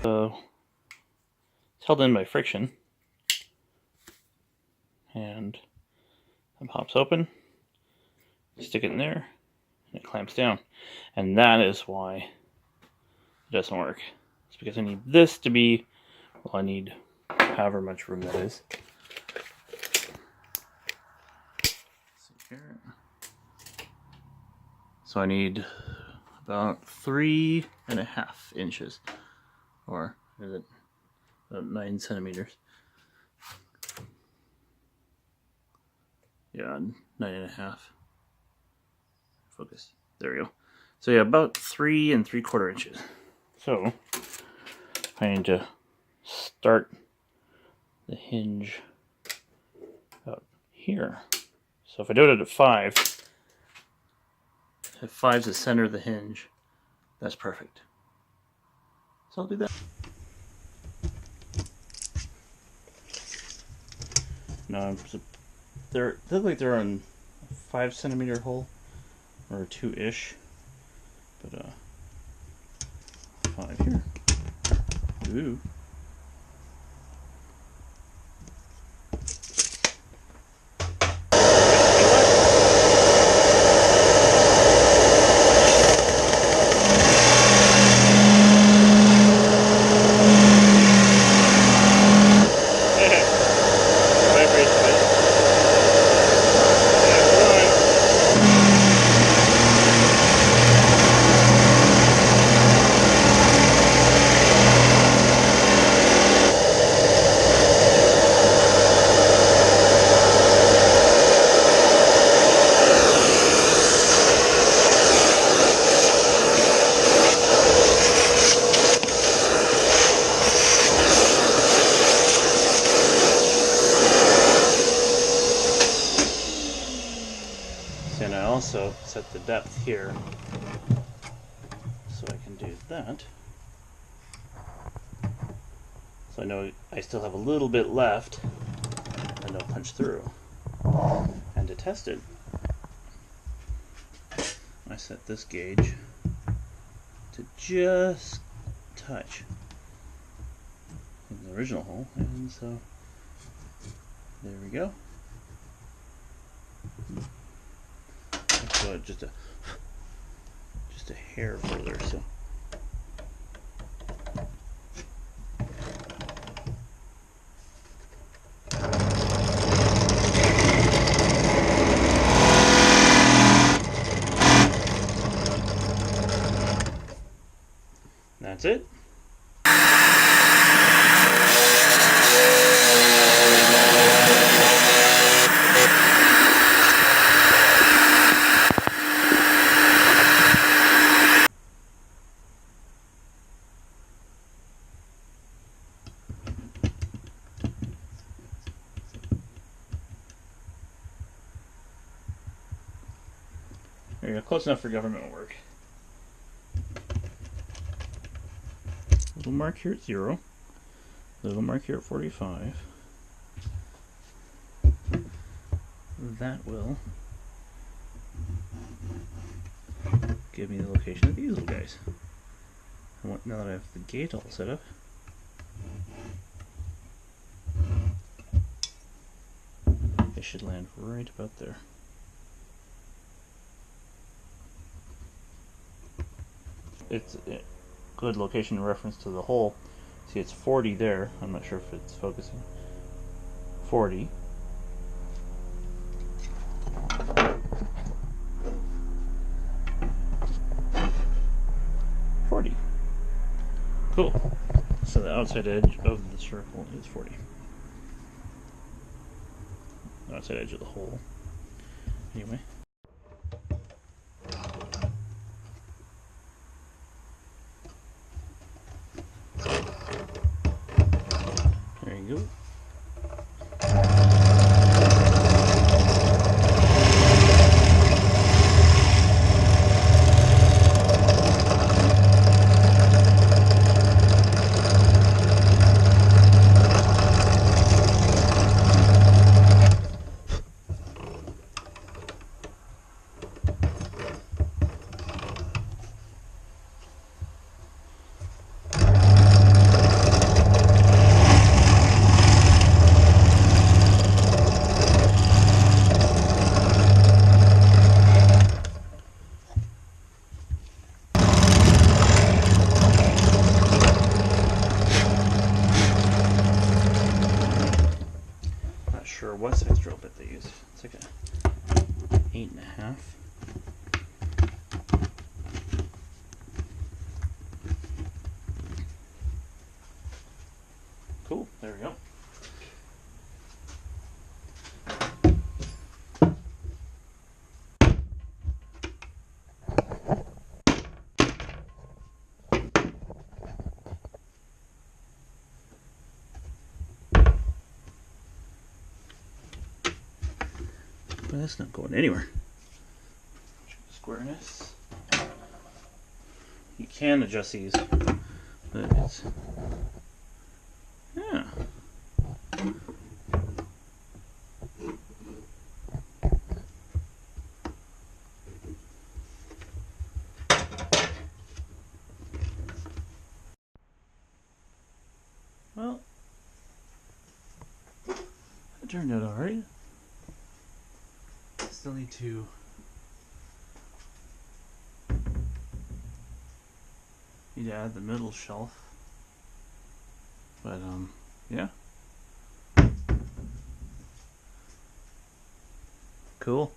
It's held in by friction, and it pops open. You stick it in there, and it clamps down. And that is why it doesn't work. It's because I need this to be, well, I need however much room that is. So I need about 3.5 inches, or is it about 9 centimeters? Yeah, 9.5. Focus. There we go. So yeah, about 3 3/4 inches. So I need to start the hinge out here. So if I do it at 5, if 5 is the center of the hinge, that's perfect. So I'll do that. Now they look like they're on a 5 centimeter hole, or 2-ish, but 5 here. Ooh. And I also set the depth here so I can do that. So I know I still have a little bit left and I'll punch through. And to test it, I set this gauge to just touch in the original hole, and so there we go. So just a hair further, so that's it. There you go, close enough for government work. Little mark here at 0. Little mark here at 45. That will give me the location of these little guys. Now that I have the gate all set up, it should land right about there. It's a good location in reference to the hole. See, it's 40 there. I'm not sure if it's focusing. 40. Cool. So the outside edge of the circle is 40. The outside edge of the hole. Anyway. There you go. That's not going anywhere. Check the squareness. You can adjust these, but it's, yeah. Well, it turned out alright. Still need to add the middle shelf, but yeah, cool.